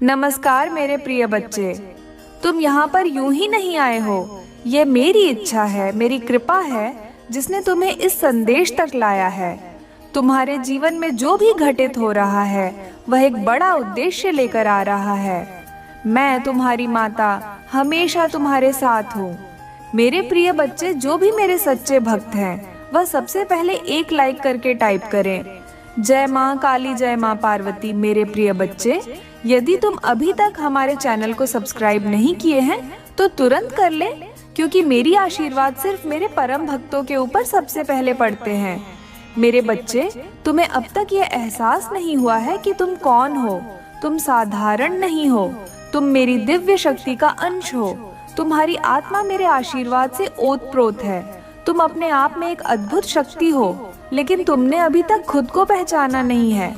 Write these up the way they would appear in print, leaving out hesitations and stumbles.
नमस्कार मेरे प्रिय बच्चे, तुम यहाँ पर यूं ही नहीं आए हो। ये मेरी इच्छा है, मेरी कृपा है जिसने तुम्हें इस संदेश तक लाया है। तुम्हारे जीवन में जो भी घटित हो रहा है वह एक बड़ा उद्देश्य लेकर आ रहा है। मैं तुम्हारी माता हमेशा तुम्हारे साथ हूँ। मेरे प्रिय बच्चे, जो भी मेरे सच्चे भक्त हैं वह सबसे पहले एक लाइक करके टाइप करें, जय माँ काली, जय माँ पार्वती। मेरे प्रिय बच्चे, यदि तुम अभी तक हमारे चैनल को सब्सक्राइब नहीं किए हैं तो तुरंत कर ले, क्योंकि मेरी आशीर्वाद सिर्फ मेरे परम भक्तों के ऊपर सबसे पहले पड़ते हैं। मेरे बच्चे, तुम्हें अब तक ये एहसास नहीं हुआ है कि तुम कौन हो। तुम साधारण नहीं हो, तुम मेरी दिव्य शक्ति का अंश हो। तुम्हारी आत्मा मेरे आशीर्वाद से ओतप्रोत है। तुम अपने आप में एक अद्भुत शक्ति हो, लेकिन तुमने अभी तक खुद को पहचाना नहीं है।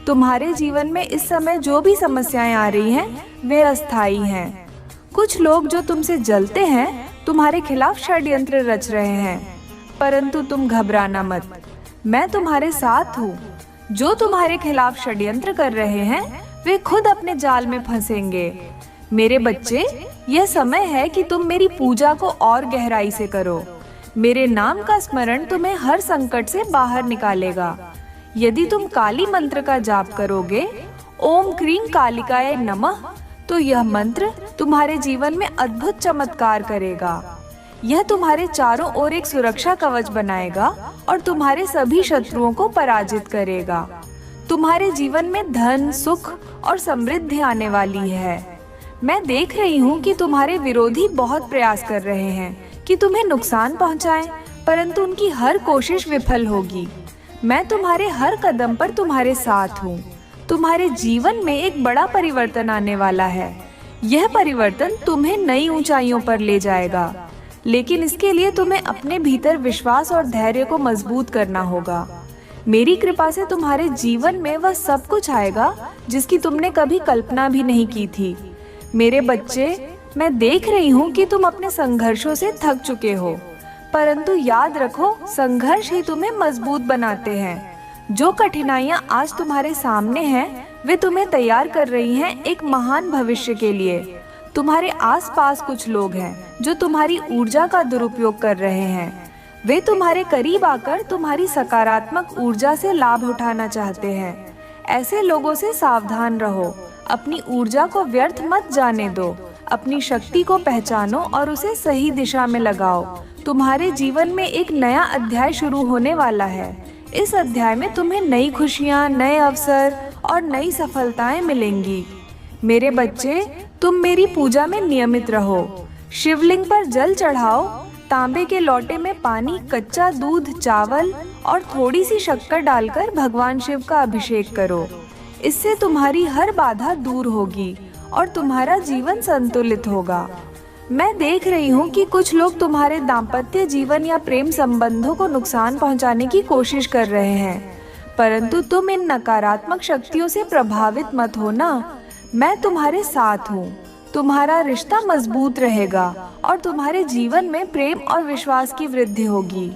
तुम्हारे जीवन में इस समय जो भी समस्याएं आ रही हैं, वे अस्थायी हैं। कुछ लोग जो तुमसे जलते हैं, तुम्हारे खिलाफ षड्यंत्र रच रहे हैं, परंतु तुम घबराना मत, मैं तुम्हारे साथ हूँ। जो तुम्हारे खिलाफ षड्यंत्र कर रहे हैं, वे खुद अपने जाल में फंसेंगे। मेरे बच्चे, यह समय है कि तुम मेरी पूजा को और गहराई से करो। मेरे नाम का स्मरण तुम्हें हर संकट से बाहर निकालेगा। यदि तुम काली मंत्र का जाप करोगे, ओम क्रीं कालिकाय नमः, तो यह मंत्र तुम्हारे जीवन में अद्भुत चमत्कार करेगा। यह तुम्हारे चारों ओर एक सुरक्षा कवच बनाएगा और तुम्हारे सभी शत्रुओं को पराजित करेगा। तुम्हारे जीवन में धन, सुख और समृद्धि आने वाली है। मैं देख रही हूँ कि तुम्हारे विरोधी बहुत प्रयास कर रहे हैं कि तुम्हें नुकसान पहुँचाएं, परंतु उनकी हर कोशिश विफल होगी। मैं तुम्हारे हर कदम पर तुम्हारे साथ हूँ। तुम्हारे जीवन में एक बड़ा परिवर्तन आने वाला है। यह परिवर्तन तुम्हें नई ऊंचाइयों पर ले जाएगा, लेकिन इसके लिए तुम्हें अपने भीतर विश्वास और धैर्य को मजबूत करना होगा। मेरी कृपा से तुम्हारे जीवन में वह सब कुछ आएगा जिसकी तुमने कभी कल्पना भी नहीं की थी। मेरे बच्चे, मैं देख रही हूँ कि तुम अपने संघर्षों से थक चुके हो, परंतु याद रखो, संघर्ष ही तुम्हें मजबूत बनाते हैं। जो कठिनाइयाँ आज तुम्हारे सामने हैं, वे तुम्हें तैयार कर रही हैं एक महान भविष्य के लिए। तुम्हारे आसपास कुछ लोग हैं जो तुम्हारी ऊर्जा का दुरुपयोग कर रहे हैं। वे तुम्हारे करीब आकर तुम्हारी सकारात्मक ऊर्जा से लाभ उठाना चाहते हैं। ऐसे लोगों से सावधान रहो। अपनी ऊर्जा को व्यर्थ मत जाने दो। अपनी शक्ति को पहचानो और उसे सही दिशा में लगाओ। तुम्हारे जीवन में एक नया अध्याय शुरू होने वाला है। इस अध्याय में तुम्हें नई खुशियाँ, नए अवसर और नई सफलताएं मिलेंगी। मेरे बच्चे, तुम मेरी पूजा में नियमित रहो। शिवलिंग पर जल चढ़ाओ। तांबे के लोटे में पानी, कच्चा दूध, चावल और थोड़ी सी शक्कर डालकर भगवान शिव का अभिषेक करो। इससे तुम्हारी हर बाधा दूर होगी और तुम्हारा जीवन संतुलित होगा। मैं देख रही हूँ कि कुछ लोग तुम्हारे दाम्पत्य जीवन या प्रेम संबंधों को नुकसान पहुँचाने की कोशिश कर रहे हैं, परंतु तुम इन नकारात्मक शक्तियों से प्रभावित मत होना। मैं तुम्हारे साथ हूँ। तुम्हारा रिश्ता मजबूत रहेगा और तुम्हारे जीवन में प्रेम और विश्वास की वृद्धि होगी।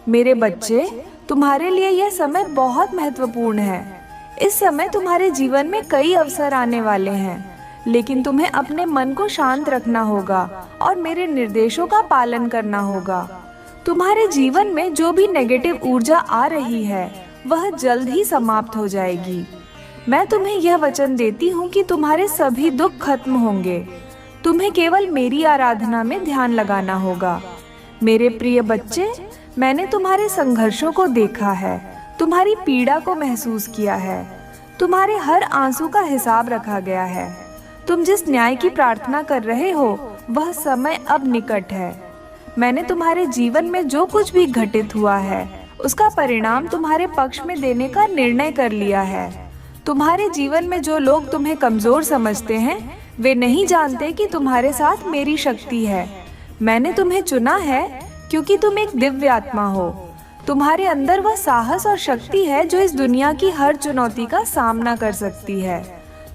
मेरे बच्चे, तुम्हारे लिए यह समय बहुत महत्वपूर्ण है। इस समय तुम्हारे जीवन में कई अवसर आने वाले हैं, लेकिन तुम्हें अपने मन को शांत रखना होगा और मेरे निर्देशों का पालन करना होगा। तुम्हारे जीवन में जो भी नेगेटिव ऊर्जा आ रही है, वह जल्द ही समाप्त हो जाएगी। मैं तुम्हें यह वचन देती हूँ कि तुम्हारे सभी दुख खत्म होंगे। तुम्हें केवल मेरी आराधना में ध्यान लगाना होगा। मेरे प्रिय बच्चे, मैंने तुम्हारे संघर्षों को देखा है, तुम्हारी पीड़ा को महसूस किया है। तुम्हारे हर आंसू का हिसाब रखा गया है। तुम जिस न्याय की प्रार्थना कर रहे हो, वह समय अब निकट है। मैंने तुम्हारे जीवन में जो कुछ भी घटित हुआ है, उसका परिणाम तुम्हारे पक्ष में देने का निर्णय कर लिया है। तुम्हारे जीवन में जो लोग तुम्हें कमजोर समझते हैं, वे नहीं जानते कि तुम्हारे साथ मेरी शक्ति है। मैंने तुम्हें चुना है क्योंकि तुम एक दिव्य आत्मा हो। तुम्हारे अंदर वह साहस और शक्ति है जो इस दुनिया की हर चुनौती का सामना कर सकती है।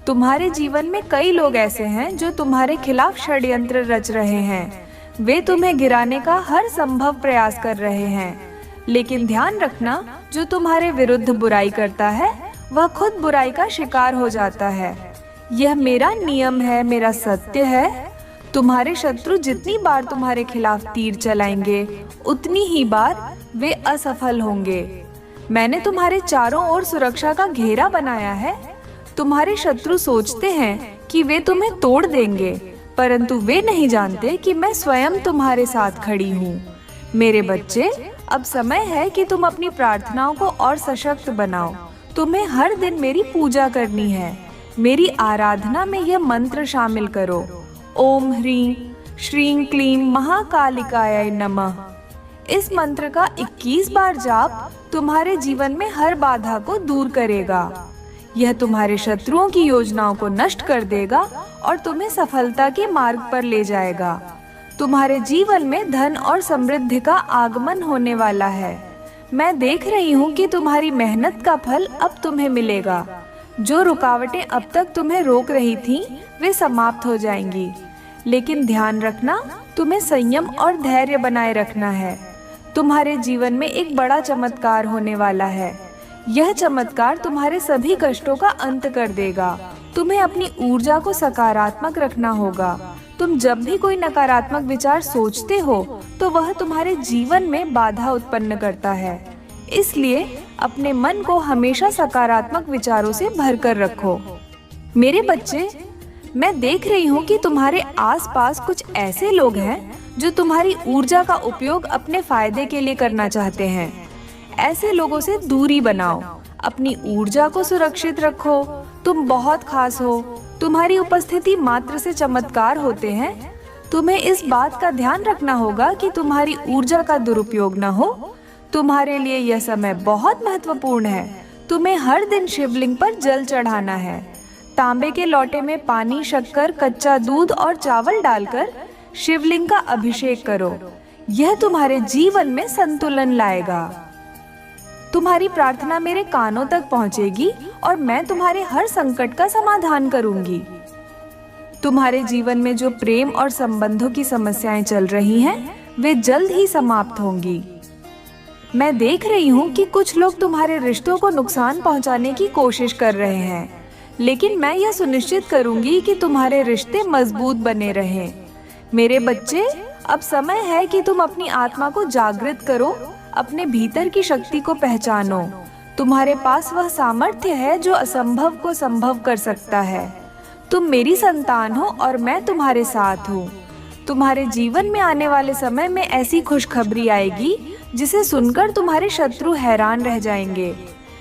तुम्हारे जीवन में कई लोग ऐसे हैं जो तुम्हारे खिलाफ षड्यंत्र रच रहे हैं। वे तुम्हें गिराने का हर संभव प्रयास कर रहे हैं, लेकिन ध्यान रखना, जो तुम्हारे विरुद्ध बुराई करता है, वह खुद बुराई का शिकार हो जाता है। यह मेरा नियम है, मेरा सत्य है। तुम्हारे शत्रु जितनी बार तुम्हारे खिलाफ तीर चलाएंगे, उतनी ही बार वे असफल होंगे। मैंने तुम्हारे चारों ओर सुरक्षा का घेरा बनाया है। तुम्हारे शत्रु सोचते हैं कि वे तुम्हें तोड़ देंगे, परंतु वे नहीं जानते कि मैं स्वयं तुम्हारे साथ खड़ी हूँ। मेरे बच्चे, अब समय है कि तुम अपनी प्रार्थनाओं को और सशक्त बनाओ। तुम्हें हर दिन मेरी पूजा करनी है। मेरी आराधना में यह मंत्र शामिल करो, ओम ह्रीं श्रीं क्लीं महाकालिकाय नमः। इस मंत्र का 21 बार जाप तुम्हारे जीवन में हर बाधा को दूर करेगा। यह तुम्हारे शत्रुओं की योजनाओं को नष्ट कर देगा और तुम्हें सफलता के मार्ग पर ले जाएगा। तुम्हारे जीवन में धन और समृद्धि का आगमन होने वाला है। मैं देख रही हूँ कि तुम्हारी मेहनत का फल अब तुम्हें मिलेगा। जो रुकावटें अब तक तुम्हें रोक रही थीं, वे समाप्त हो जाएंगी। लेकिन ध्यान रखना, तुम्हें संयम और धैर्य बनाए रखना है। तुम्हारे जीवन में एक बड़ा चमत्कार होने वाला है। यह चमत्कार तुम्हारे सभी कष्टों का अंत कर देगा। तुम्हें अपनी ऊर्जा को सकारात्मक रखना होगा। तुम जब भी कोई नकारात्मक विचार सोचते हो, तो वह तुम्हारे जीवन में बाधा उत्पन्न करता है। इसलिए अपने मन को हमेशा सकारात्मक विचारों से भरकर रखो। मेरे बच्चे, मैं देख रही हूँ कि तुम्हारे आसपास कुछ ऐसे लोग हैं जो तुम्हारी ऊर्जा का उपयोग अपने फायदे के लिए करना चाहते हैं। ऐसे लोगों से दूरी बनाओ। अपनी ऊर्जा को सुरक्षित रखो। तुम बहुत खास हो। तुम्हारी उपस्थिति मात्र से चमत्कार होते हैं। तुम्हें इस बात का ध्यान रखना होगा कि तुम्हारी ऊर्जा का दुरुपयोग न हो। तुम्हारे लिए यह समय बहुत महत्वपूर्ण है। तुम्हें हर दिन शिवलिंग पर जल चढ़ाना है। तांबे के लोटे में पानी, शक्कर, कच्चा दूध और चावल डालकर शिवलिंग का अभिषेक करो। यह तुम्हारे जीवन में संतुलन लाएगा। तुम्हारी प्रार्थना मेरे कानों तक पहुंचेगी और मैं तुम्हारे हर संकट का समाधान करूंगी। तुम्हारे जीवन में जो प्रेम और संबंधों की समस्याएं चल रही हैं, वे जल्द ही समाप्त होंगी। मैं देख रही हूँ कि कुछ लोग तुम्हारे रिश्तों को नुकसान पहुंचाने की कोशिश कर रहे हैं, लेकिन मैं यह सुनिश्चित करूंगी कि तुम्हारे रिश्ते मजबूत बने रहें। मेरे बच्चे, अब समय है कि तुम अपनी आत्मा को जागृत करो। अपने भीतर की शक्ति को पहचानो। तुम्हारे पास वह सामर्थ्य है जो असंभव को संभव कर सकता है। तुम मेरी संतान हो और मैं तुम्हारे साथ हूँ। तुम्हारे जीवन में आने वाले समय में ऐसी खुशखबरी आएगी जिसे सुनकर तुम्हारे शत्रु हैरान रह जाएंगे।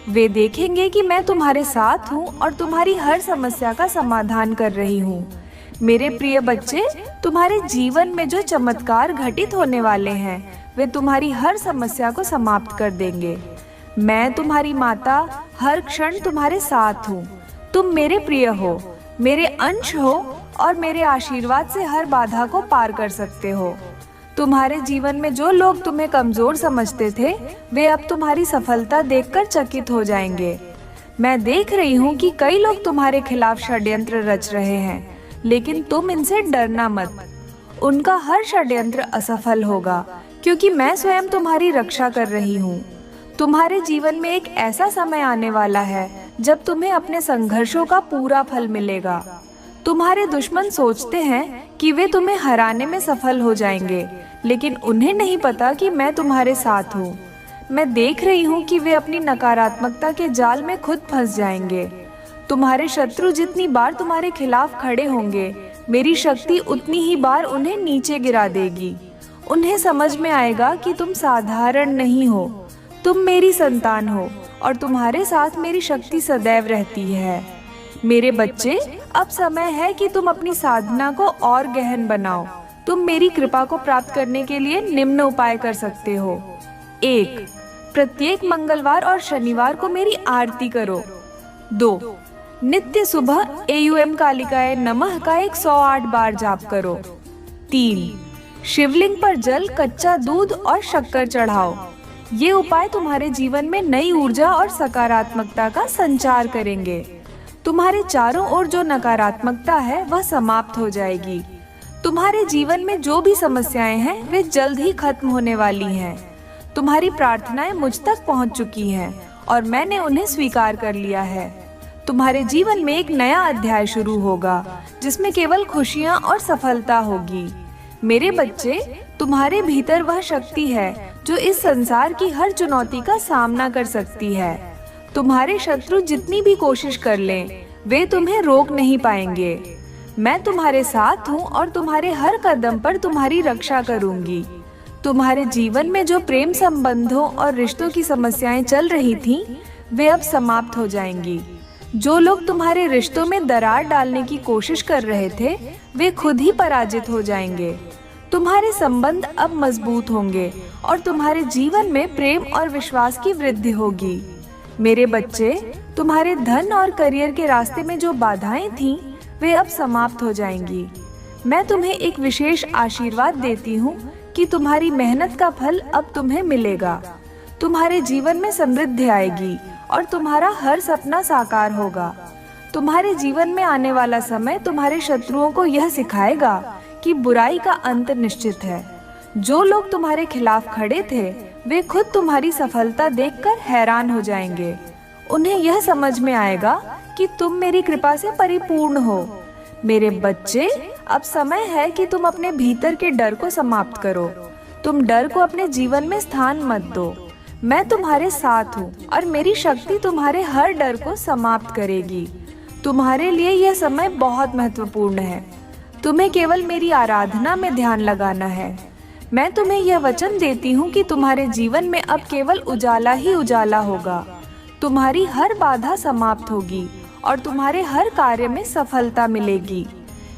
वे देखेंगे कि मैं तुम्हारे साथ हूँ और तुम्हारी हर समस्या का समाधान कर रही हूँ। मेरे प्रिय बच्चे, तुम्हारे जीवन में जो चमत्कार घटित होने वाले हैं, वे तुम्हारी हर समस्या को समाप्त कर देंगे। मैं तुम्हारी माता हर क्षण तुम्हारे साथ हूँ। तुम मेरे प्रिय हो, मेरे अंश हो और मेरे आशीर्वाद से हर बाधा को पार कर सकते हो। तुम्हारे जीवन में जो लोग तुम्हें कमजोर समझते थे, वे अब तुम्हारी सफलता देखकर चकित हो जाएंगे। मैं देख रही हूँ कि कई लोग तुम्हारे खिलाफ षड्यंत्र रच रहे हैं, लेकिन तुम इनसे डरना मत। उनका हर षड्यंत्र असफल होगा, क्योंकि मैं स्वयं तुम्हारी रक्षा कर रही हूँ। तुम्हारे जीवन में एक ऐसा समय आने वाला है जब तुम्हें अपने संघर्षों का पूरा फल मिलेगा। तुम्हारे दुश्मन सोचते हैं कि वे तुम्हें हराने में सफल हो जाएंगे, लेकिन उन्हें नहीं पता कि मैं तुम्हारे साथ हूँ। मैं देख रही हूँ कि वे अपनी नकारात्मकता के जाल में खुद फंस जाएंगे। तुम्हारे शत्रु जितनी बार तुम्हारे खिलाफ खड़े होंगे, मेरी शक्ति उतनी ही बार उन्हें नीचे गिरा देगी। उन्हें समझ में आएगा कि तुम साधारण नहीं हो, तुम मेरी संतान हो और तुम्हारे साथ मेरी शक्ति सदैव रहती है। मेरे बच्चे, अब समय है कि तुम अपनी साधना को और गहन बनाओ। तुम मेरी कृपा को प्राप्त करने के लिए निम्न उपाय कर सकते हो। 1. प्रत्येक मंगलवार और शनिवार को मेरी आरती करो। 2. नित्य सुबह AUM कालिकाय नमः का 108 बार जाप करो। 3. शिवलिंग पर जल, कच्चा दूध और शक्कर चढ़ाओ। ये उपाय तुम्हारे जीवन में नई ऊर्जा और सकारात्मकता का संचार करेंगे। तुम्हारे चारों ओर जो नकारात्मकता है वह समाप्त हो जाएगी। तुम्हारे जीवन में जो भी समस्याएं हैं वे जल्द ही खत्म होने वाली हैं। तुम्हारी प्रार्थनाएं मुझ तक पहुंच चुकी हैं और मैंने उन्हें स्वीकार कर लिया है। तुम्हारे जीवन में एक नया अध्याय शुरू होगा जिसमें केवल खुशियाँ और सफलता होगी। मेरे बच्चे, तुम्हारे भीतर वह शक्ति है जो इस संसार की हर चुनौती का सामना कर सकती है। तुम्हारे शत्रु जितनी भी कोशिश कर लें, वे तुम्हें रोक नहीं पाएंगे। मैं तुम्हारे साथ हूँ और तुम्हारे हर कदम पर तुम्हारी रक्षा करूंगी। तुम्हारे जीवन में जो प्रेम संबंधों और रिश्तों की समस्याएं चल रही थीं, वे अब समाप्त हो जाएंगी। जो लोग तुम्हारे रिश्तों में दरार डालने की कोशिश कर रहे थे, वे खुद ही पराजित हो जाएंगे। तुम्हारे संबंध अब मजबूत होंगे और तुम्हारे जीवन में प्रेम और विश्वास की वृद्धि होगी। मेरे बच्चे, तुम्हारे धन और करियर के रास्ते में जो बाधाएं थीं, वे अब समाप्त हो जाएंगी। मैं तुम्हें एक विशेष आशीर्वाद देती हूँ कि तुम्हारी मेहनत का फल अब तुम्हें मिलेगा। तुम्हारे जीवन में समृद्धि आएगी और तुम्हारा हर सपना साकार होगा। तुम्हारे जीवन में आने वाला समय तुम्हारे शत्रुओं को यह सिखाएगा कि बुराई का अंत निश्चित है। जो लोग तुम्हारे खिलाफ खड़े थे, वे खुद तुम्हारी सफलता देखकर हैरान हो जाएंगे। उन्हें यह समझ में आएगा कि तुम मेरी कृपा से परिपूर्ण हो। मेरे बच्चे, अब समय है कि तुम अपने भीतर के डर को समाप्त करो। तुम डर को अपने जीवन में स्थान मत दो। मैं तुम्हारे साथ हूँ और मेरी शक्ति तुम्हारे हर डर को समाप्त करेगी। तुम्हारे लिए यह समय बहुत महत्वपूर्ण है। तुम्हें केवल मेरी आराधना में ध्यान लगाना है। मैं तुम्हें यह वचन देती हूँ कि तुम्हारे जीवन में अब केवल उजाला ही उजाला होगा। तुम्हारी हर बाधा समाप्त होगी और तुम्हारे हर कार्य में सफलता मिलेगी।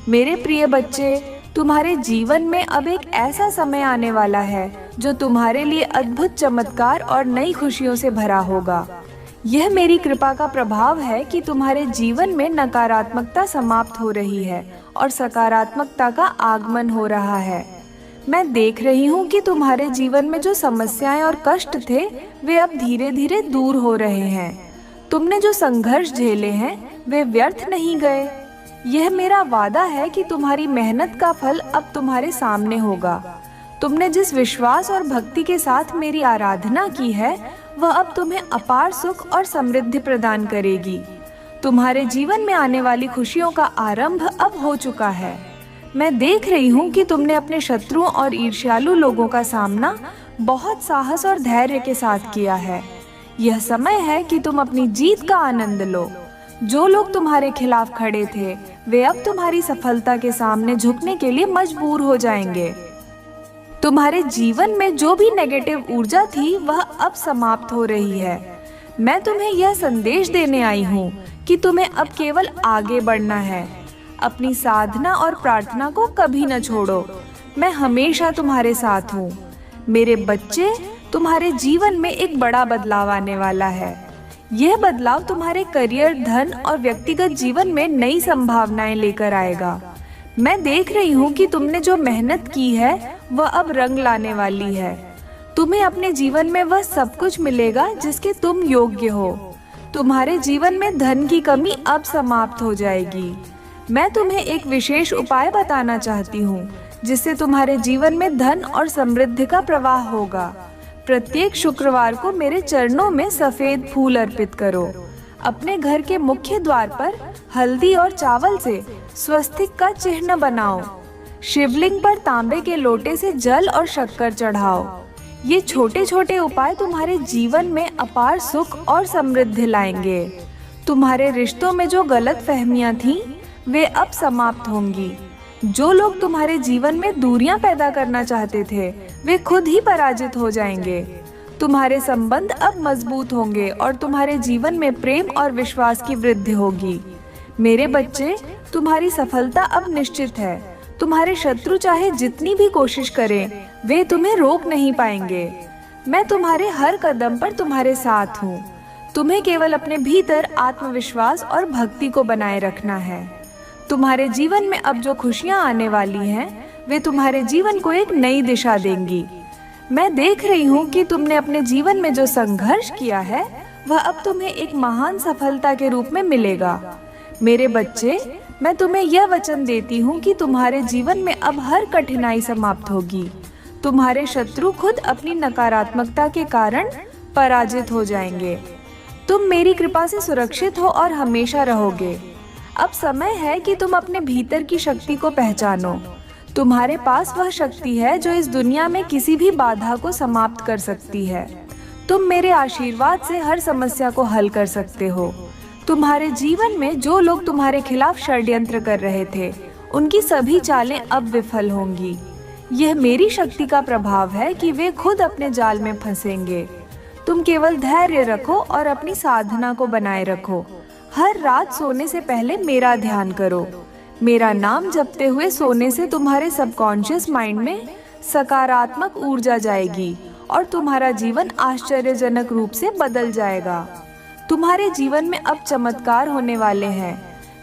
मेरे प्रिय बच्चे, तुम्हारे जीवन में अब एक ऐसा समय आने वाला है जो तुम्हारे लिए अद्भुत चमत्कार और नई खुशियों से भरा होगा। यह मेरी कृपा का प्रभाव है कि तुम्हारे जीवन में नकारात्मकता समाप्त हो रही है और सकारात्मकता का आगमन हो रहा है। मैं देख रही हूँ कि तुम्हारे जीवन में जो समस्याएं और कष्ट थे, वे अब धीरे धीरे दूर हो रहे हैं। तुमने जो संघर्ष झेले हैं, वे व्यर्थ नहीं गए। यह मेरा वादा है कि तुम्हारी मेहनत का फल अब तुम्हारे सामने होगा। तुमने जिस विश्वास और भक्ति के साथ मेरी आराधना की है, वह अब तुम्हें अपार सुख और समृद्धि प्रदान करेगी। तुम्हारे जीवन में आने वाली खुशियों का आरंभ अब हो चुका है। मैं देख रही हूँ कि तुमने अपने शत्रुओं और ईर्ष्यालु लोगों का सामना बहुत साहस और धैर्य के साथ किया है। यह समय है कि तुम अपनी जीत का आनंद लो। जो लोग तुम्हारे खिलाफ खड़े थे, वे अब तुम्हारी सफलता के सामने झुकने के लिए मजबूर हो जाएंगे। तुम्हारे जीवन में जो भी नेगेटिव ऊर्जा थी, वह अब समाप्त हो रही है। मैं तुम्हें यह संदेश देने आई हूँ कि तुम्हें अब केवल आगे बढ़ना है। अपनी साधना और प्रार्थना को कभी न छोड़ो। मैं हमेशा तुम्हारे साथ हूँ। मेरे बच्चे, तुम्हारे जीवन में एक बड़ा बदलाव आने वाला है। यह बदलाव तुम्हारे करियर, धन और व्यक्तिगत जीवन में नई संभावनाएं लेकर आएगा। मैं देख रही हूँ कि तुमने जो मेहनत की है, वह अब रंग लाने वाली है। तुम्हें अपने जीवन में वह सब कुछ मिलेगा जिसके तुम योग्य हो। तुम्हारे जीवन में धन की कमी अब समाप्त हो जाएगी। मैं तुम्हें एक विशेष उपाय बताना चाहती हूँ जिससे तुम्हारे जीवन में धन और समृद्धि का प्रवाह होगा। प्रत्येक शुक्रवार को मेरे चरणों में सफेद फूल अर्पित करो। अपने घर के मुख्य द्वार पर हल्दी और चावल से स्वस्तिक का चिन्ह बनाओ। शिवलिंग पर तांबे के लोटे से जल और शक्कर चढ़ाओ। ये छोटे छोटे उपाय तुम्हारे जीवन में अपार सुख और समृद्धि लाएंगे। तुम्हारे रिश्तों में जो गलतफहमियां थीं, वे अब समाप्त होंगी। जो लोग तुम्हारे जीवन में दूरियां पैदा करना चाहते थे, वे खुद ही पराजित हो जाएंगे। तुम्हारे संबंध अब मजबूत होंगे और तुम्हारे जीवन में प्रेम और विश्वास की वृद्धि होगी। मेरे बच्चे, तुम्हारी सफलता अब निश्चित है। तुम्हारे शत्रु चाहे जितनी भी कोशिश करें, वे तुम्हें रोक नहीं पाएंगे। मैं तुम्हारे हर कदम पर तुम्हारे साथ हूँ। तुम्हें केवल अपने भीतर आत्मविश्वास और भक्ति को बनाए रखना है। तुम्हारे जीवन में अब जो खुशियाँ आने वाली हैं, वे तुम्हारे जीवन को एक नई दिशा देंगी। मैं देख रही हूँ कि तुमने अपने जीवन में जो संघर्ष किया है, वह अब तुम्हें एक महान सफलता के रूप में मिलेगा। मेरे बच्चे, मैं तुम्हें यह वचन देती हूँ कि तुम्हारे जीवन में अब हर कठिनाई समाप्त होगी। तुम्हारे शत्रु खुद अपनी नकारात्मकता के कारण पराजित हो जाएंगे। तुम मेरी कृपा से सुरक्षित हो और हमेशा रहोगे। अब समय है कि तुम अपने भीतर की शक्ति को पहचानो। तुम्हारे पास वह शक्ति है जो इस दुनिया में किसी भी बाधा को समाप्त कर सकती है। तुम मेरे आशीर्वाद से हर समस्या को हल कर सकते हो। तुम्हारे जीवन में जो लोग तुम्हारे खिलाफ षड्यंत्र कर रहे थे, उनकी सभी चालें अब विफल होंगी। यह मेरी शक्ति का प्रभाव है कि वे खुद अपने जाल में फंसेंगे। तुम केवल धैर्य रखो और अपनी साधना को बनाए रखो। हर रात सोने से पहले मेरा ध्यान करो। मेरा नाम जपते हुए सोने से तुम्हारे सबकॉन्शियस माइंड में सकारात्मक ऊर्जा जाएगी और तुम्हारा जीवन आश्चर्यजनक रूप से बदल जाएगा। तुम्हारे जीवन में अब चमत्कार होने वाले हैं।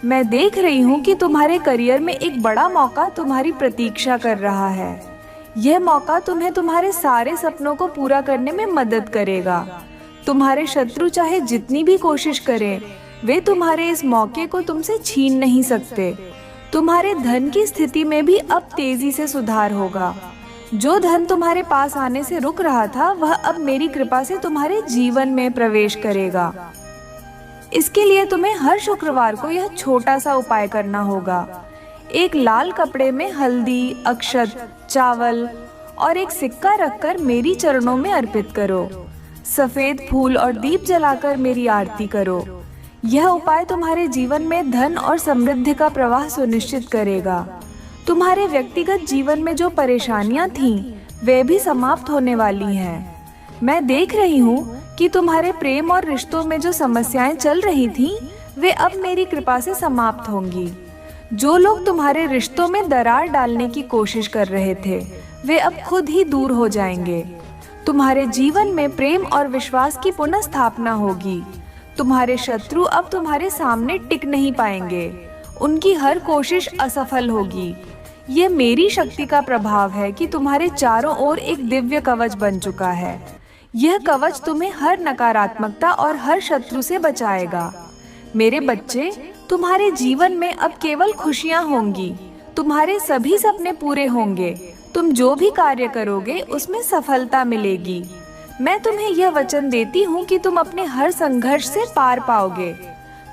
मैं देख रही हूँ कि तुम्हारे करियर में एक बड़ा मौका तुम्हारी प्रतीक्षा कर रहा है। यह मौका तुम्हें तुम्हारे सारे सपनों को पूरा करने में मदद करेगा। तुम्हारे शत्रु चाहे जितनी भी कोशिश करें, वे तुम्हारे इस मौके को तुमसे छीन नहीं सकते। तुम्हारे धन की स्थिति में भी अब तेजी से सुधार होगा। जो धन तुम्हारे पास आने से रुक रहा था, वह अब मेरी कृपा से तुम्हारे जीवन में प्रवेश करेगा। इसके लिए तुम्हें हर शुक्रवार को यह छोटा सा उपाय करना होगा। एक लाल कपड़े में हल्दी, अक्षत, चावल और एक सिक्का रखकर मेरी चरणों में अर्पित करो। सफेद फूल और दीप जलाकर मेरी आरती करो। यह उपाय तुम्हारे जीवन में धन और समृद्धि का प्रवाह सुनिश्चित करेगा। तुम्हारे व्यक्तिगत जीवन में जो परेशानियां थीं, वे भी समाप्त होने वाली हैं। मैं देख रही हूँ कि तुम्हारे प्रेम और रिश्तों में जो समस्याएं चल रही थीं, वे अब मेरी कृपा से समाप्त होंगी। जो लोग तुम्हारे रिश्तों में दरार डालने की कोशिश कर रहे थे, वे अब खुद ही दूर हो जाएंगे। तुम्हारे जीवन में प्रेम और विश्वास की पुनः स्थापना होगी। तुम्हारे शत्रु अब तुम्हारे सामने टिक नहीं पाएंगे। उनकी हर कोशिश असफल होगी। ये मेरी शक्ति का प्रभाव है कि तुम्हारे चारों ओर एक दिव्य कवच बन चुका है। यह कवच तुम्हें हर नकारात्मकता और हर शत्रु से बचाएगा। मेरे बच्चे, तुम्हारे जीवन में अब केवल खुशियां होंगी। तुम्हारे सभी सपने पूरे होंगे। तुम जो भी कार्य करोगे, उसमें सफलता मिलेगी। मैं तुम्हें यह वचन देती हूँ कि तुम अपने हर संघर्ष से पार पाओगे।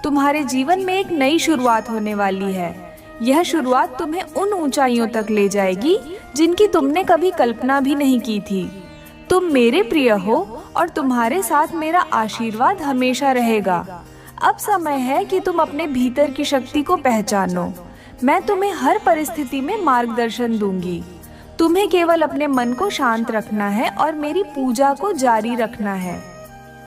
तुम्हारे जीवन में एक नई शुरुआत होने वाली है। यह शुरुआत तुम्हें उन ऊंचाइयों तक ले जाएगी जिनकी तुमने कभी कल्पना भी नहीं की थी। तुम मेरे प्रिय हो और तुम्हारे साथ मेरा आशीर्वाद हमेशा रहेगा। अब समय है कि तुम अपने भीतर की शक्ति को पहचानो। मैं तुम्हें हर परिस्थिति में मार्गदर्शन दूंगी। तुम्हें केवल अपने मन को शांत रखना है और मेरी पूजा को जारी रखना है।